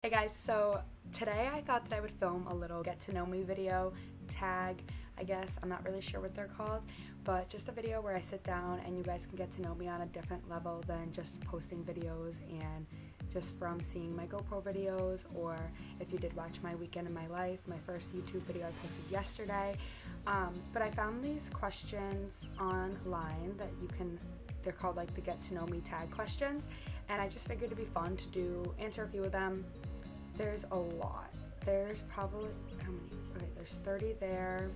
Hey guys, so today I thought that I would film a little get to know me video, tag, I guess, I'm not really sure what they're called, but just a video where I sit down and you guys can get to know me on a different level than just posting videos and just from seeing my GoPro videos, or if you did watch my weekend in my life, my first YouTube video I posted yesterday. But I found these questions online that they're called like the get to know me tag questions, and I just figured it'd be fun to answer a few of them. There's a lot. There's probably, how many? Okay, there's 30 there,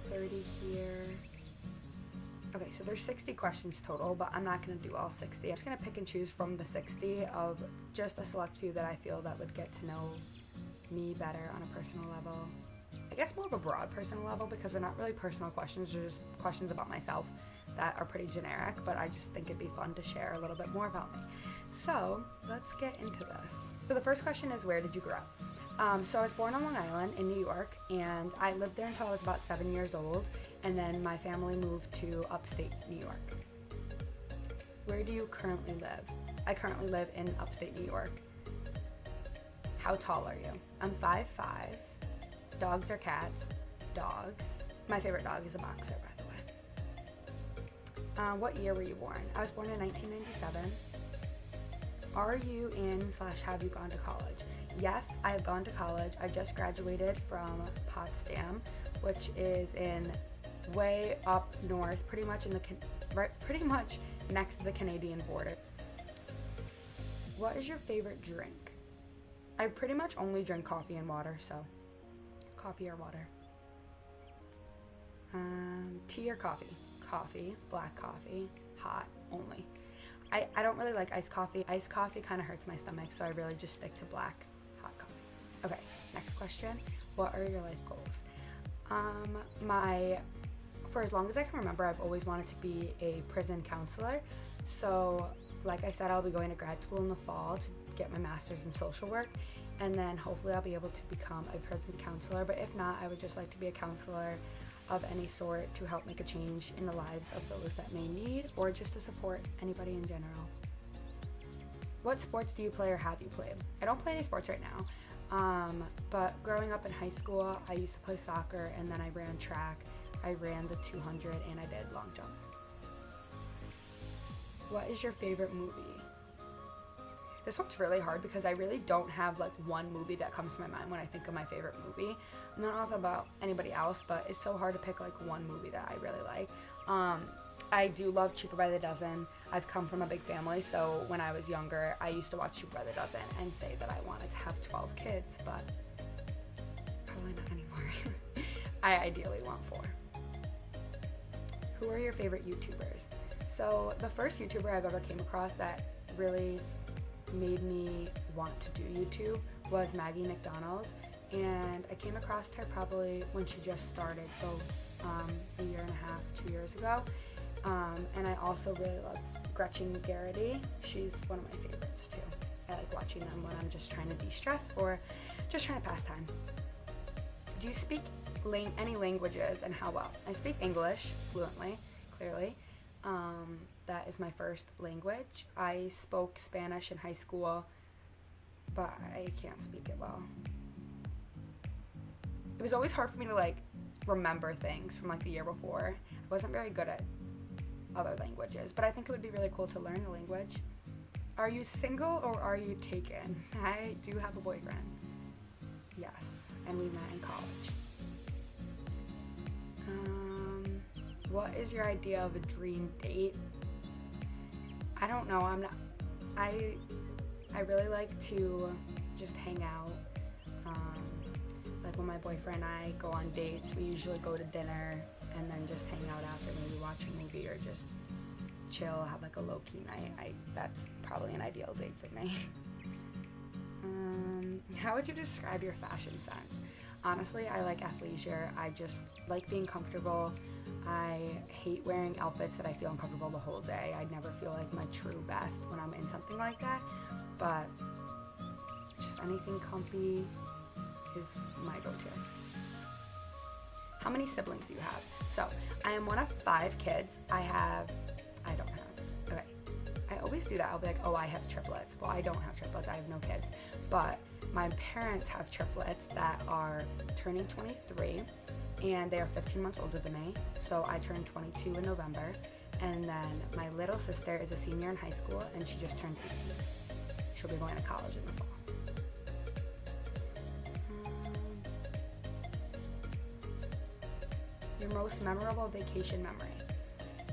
30 here. Okay, so there's 60 questions total, but I'm not going to do all 60. I'm just going to pick and choose from the 60 of just a select few that I feel that would get to know me better on a personal level. I guess more of a broad personal level, because they're not really personal questions, they're just questions about myself that are pretty generic, but I just think it'd be fun to share a little bit more about me. So let's get into this. So the first question is, where did you grow up? So I was born on Long Island in New York, and I lived there until I was about 7 years old, and then my family moved to upstate New York. Where do you currently live? I currently live in upstate New York. How tall are you? I'm 5'5". Dogs or cats? Dogs. My favorite dog is a boxer, by the way. What year were you born? I was born in 1997. Are you in/have you gone to college? Yes, I have gone to college. I just graduated from Potsdam, which is in way up north, pretty much pretty much next to the Canadian border. What is your favorite drink? I pretty much only drink coffee and water, so coffee or water. Tea or coffee? Coffee, black coffee, hot only. I don't really like iced coffee. Iced coffee kind of hurts my stomach, so I really just stick to black, hot coffee. Okay, next question. What are your life goals? For as long as I can remember, I've always wanted to be a prison counselor. So, like I said, I'll be going to grad school in the fall to get my master's in social work, and then hopefully I'll be able to become a prison counselor. But if not, I would just like to be a counselor of any sort to help make a change in the lives of those that may need, or just to support anybody in general. What sports do you play or have you played? I don't play any sports right now, but growing up in high school, I used to play soccer, and then I ran track. I ran the 200, and I did long jump. What is your favorite movie? This one's really hard because I really don't have like one movie that comes to my mind when I think of my favorite movie. I'm not off about anybody else, but it's so hard to pick like one movie that I really like. I do love Cheaper by the Dozen. I've come from a big family, so when I was younger, I used to watch Cheaper by the Dozen and say that I wanted to have 12 kids, but probably not anymore. I ideally want 4. Who are your favorite YouTubers? So the first YouTuber I've ever came across that really made me want to do YouTube was Maggie McDonald, and I came across her probably when she just started, so a year and a half, 2 years ago. And I also really love Gretchen Garrity. She's one of my favorites too. I like watching them when I'm just trying to de-stress or just trying to pass time. Do you speak any languages, and how well? I speak English fluently, clearly. That is my first language. I spoke Spanish in high school, but I can't speak it well. It was always hard for me to like remember things from like the year before. I wasn't very good at other languages, but I think it would be really cool to learn a language. Are you single or are you taken? I do have a boyfriend. Yes, and we met in college. What is your idea of a dream date? I don't know. I really like to just hang out. Like when my boyfriend and I go on dates, we usually go to dinner and then just hang out after, maybe watch a movie or just chill, have like a low-key night. That's probably an ideal date for me. How would you describe your fashion sense? Honestly, I like athleisure. I just like being comfortable. I hate wearing outfits that I feel uncomfortable the whole day. I never feel like my true best when I'm in something like that, but just anything comfy is my go-to. How many siblings do you have? So, I am one of 5 kids. I don't have, okay. I always always do that. I'll be like, oh, I have triplets. Well, I don't have triplets. I have no kids. But my parents have triplets that are turning 23, and they are 15 months older than me. So I turned 22 in November. And then my little sister is a senior in high school, and she just turned 18. She'll be going to college in the fall. Your most memorable vacation memory.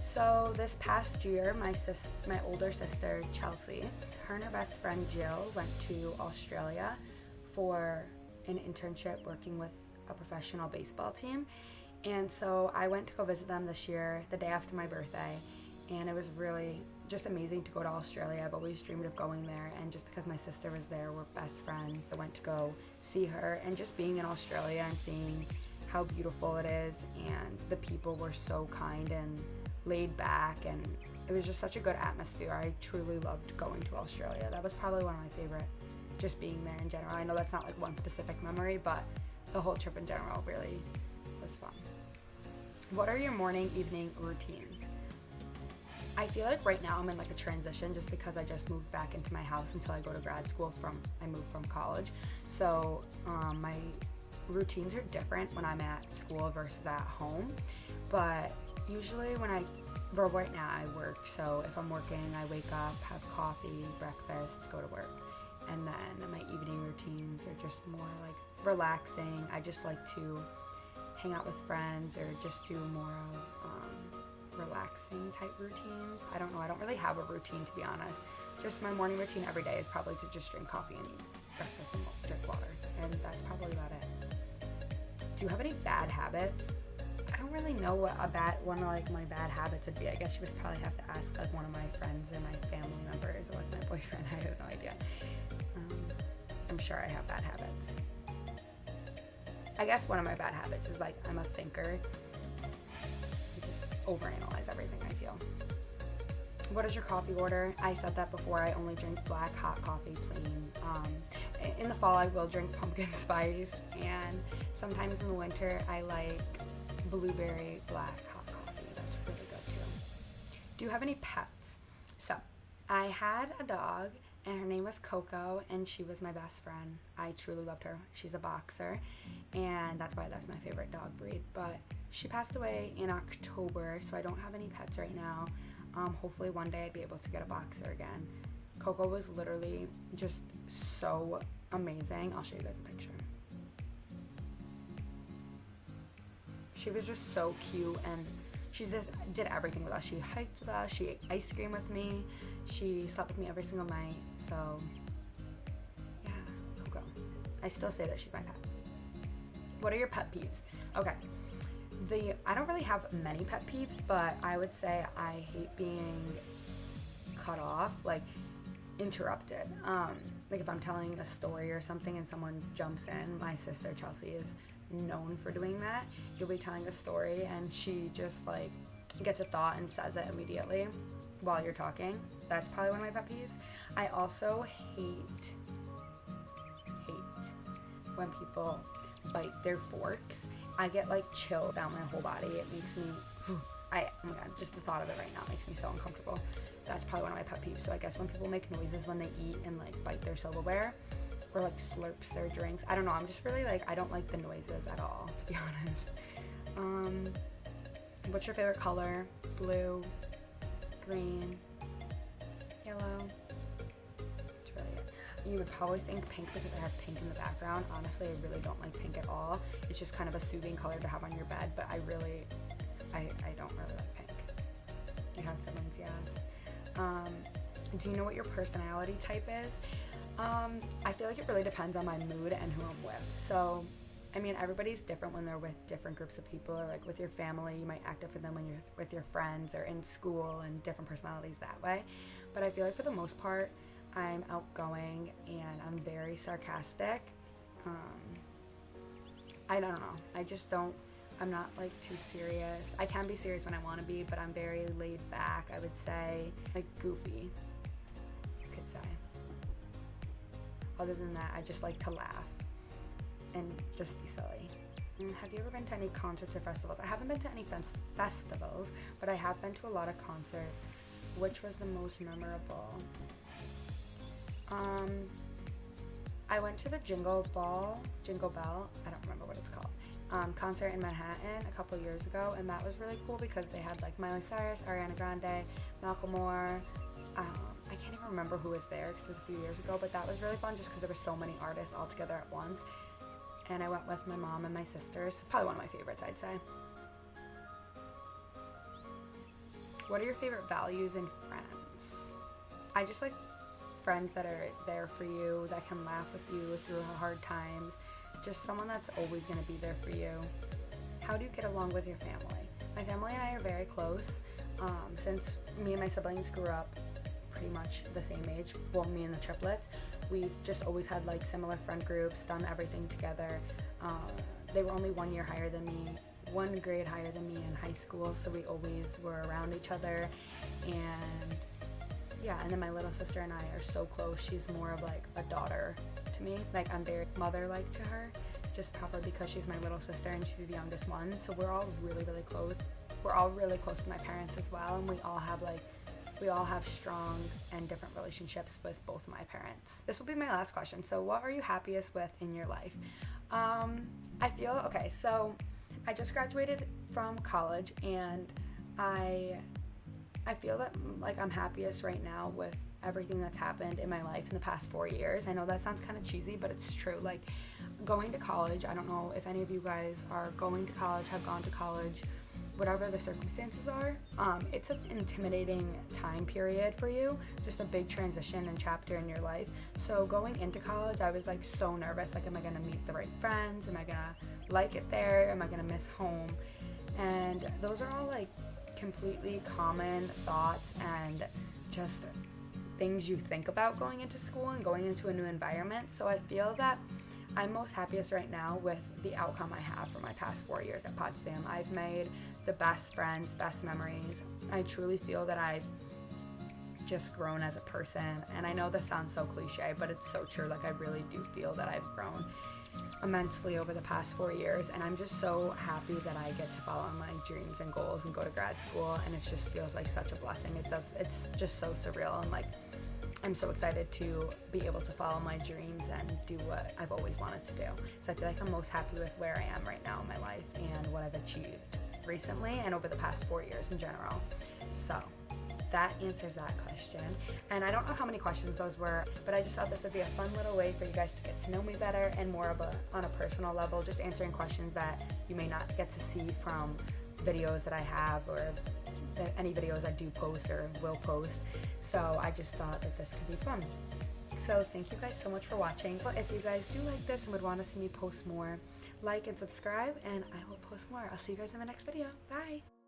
So this past year, my older sister Chelsea, her and her best friend Jill went to Australia for an internship working with a professional baseball team. And so I went to go visit them this year, the day after my birthday, and it was really just amazing to go to Australia. I've always dreamed of going there, and just because my sister was there, we're best friends. I went to go see her, and just being in Australia and seeing how beautiful it is, and the people were so kind and laid back, and it was just such a good atmosphere. I truly loved going to Australia. That was probably one of my favorite, just being there in general. I know that's not like one specific memory, but the whole trip in general really was fun. What are your morning, evening routines? I feel like right now I'm in like a transition just because I just moved back into my house until I go to grad school I moved from college. So my routines are different when I'm at school versus at home. But usually right now I work. So if I'm working, I wake up, have coffee, breakfast, go to work. And then my evening routines are just more like relaxing. I just like to hang out with friends or just do more of relaxing type routines. I don't know, I don't really have a routine, to be honest. Just my morning routine every day is probably to just drink coffee and eat breakfast and drink water, and that's probably about it. Do you have any bad habits? I don't really know what one of like my bad habits would be. I guess you would probably have to ask like one of my friends or my family members or like my boyfriend. I have no idea. I'm sure I have bad habits. I guess one of my bad habits is like I'm a thinker. I just overanalyze everything, I feel. What is your coffee order? I said that before. I only drink black hot coffee, plain. In the fall I will drink pumpkin spice, and sometimes in the winter I like blueberry black hot coffee. That's really good too. Do you have any pets? So I had a dog, and her name was Coco, and she was my best friend. I truly loved her. She's a boxer, and that's why that's my favorite dog breed. But she passed away in October, so I don't have any pets right now. Hopefully one day I'd be able to get a boxer again. Coco was literally just so amazing. I'll show you guys a picture. She was just so cute, and she did everything with us. She hiked with us, she ate ice cream with me, she slept with me every single night. So yeah, Coco. I still say that she's my pet. What are your pet peeves? Okay, I don't really have many pet peeves, but I would say I hate being cut off, like interrupted. Like if I'm telling a story or something and someone jumps in, my sister Chelsea is known for doing that. You'll be telling a story and she just like gets a thought and says it immediately while you're talking. That's probably one of my pet peeves. I also hate when people bite their forks. I get like chill down my whole body. It makes me, oh my god, just the thought of it right now makes me so uncomfortable. That's probably one of my pet peeves. So I guess when people make noises when they eat and like bite their silverware or like slurps their drinks, I don't know, I'm just really like, I don't like the noises at all, to be honest. What's your favorite color? Blue, green, yellow. That's really it. You would probably think pink because I have pink in the background. Honestly, I really don't like pink at all. It's just kind of a soothing color to have on your bed, but I don't really like pink. You have someone's yes. Do you know what your personality type is? I feel like it really depends on my mood and who I'm with. So, I mean, everybody's different when they're with different groups of people, or like with your family, you might act different than when you're with your friends or in school, and different personalities that way. But I feel like for the most part, I'm outgoing and I'm very sarcastic. I don't know. I'm not like too serious. I can be serious when I want to be, but I'm very laid back, I would say. Like goofy, you could say. Other than that, I just like to laugh and just be silly. Have you ever been to any concerts or festivals? I haven't been to any festivals, but I have been to a lot of concerts. Which was the most memorable? I went to the Jingle Bell, I don't remember what it's called, concert in Manhattan a couple years ago, and that was really cool because they had like Miley Cyrus, Ariana Grande, Macklemore. I can't even remember who was there because it was a few years ago, but that was really fun just because there were so many artists all together at once. And I went with my mom and my sisters. Probably one of my favorites, I'd say. What are your favorite values in friends? I just like friends that are there for you, that can laugh with you through hard times. Just someone that's always going to be there for you. How do you get along with your family? My family and I are very close. Since me and my siblings grew up pretty much the same age, well, me and the triplets, we've just always had like similar friend groups, done everything together. They were only 1 year higher than me, 1 grade higher than me in high school, so we always were around each other. And yeah, and then my little sister and I are so close. She's more of like a daughter to me. Like, I'm very mother-like to her, just probably because she's my little sister and she's the youngest one. So we're all really, really close. We're all really close to my parents as well, and we all have strong and different relationships with both of my parents. This will be my last question. So what are you happiest with in your life? I feel, okay, so I just graduated from college, and I feel that like I'm happiest right now with everything that's happened in my life in the past 4 years. I know that sounds kind of cheesy, but it's true. Like, going to college, I don't know if any of you guys are going to college, have gone to college, whatever the circumstances are, it's an intimidating time period for you, just a big transition and chapter in your life. So going into college, I was like so nervous, like, am I gonna meet the right friends? Am I gonna like it there? Am I gonna miss home? And those are all like completely common thoughts and just things you think about going into school and going into a new environment. So I feel that I'm most happiest right now with the outcome I have for my past 4 years at Potsdam. I've made the best friends, best memories. I truly feel that I've just grown as a person. And I know this sounds so cliche, but it's so true. Like, I really do feel that I've grown immensely over the past 4 years, and I'm just so happy that I get to follow my dreams and goals and go to grad school, and it just feels like such a blessing. It's just so surreal, and like, I'm so excited to be able to follow my dreams and do what I've always wanted to do. So I feel like I'm most happy with where I am right now in my life and what I've achieved recently and over the past 4 years in general. So that answers that question. And I don't know how many questions those were, but I just thought this would be a fun little way for you guys to get to know me better and more of on a personal level, just answering questions that you may not get to see from videos that I have or any videos I do post or will post. So I just thought that this could be fun. So thank you guys so much for watching. But if you guys do like this and would want to see me post more, like and subscribe, and I will post more. I'll see you guys in the next video. Bye!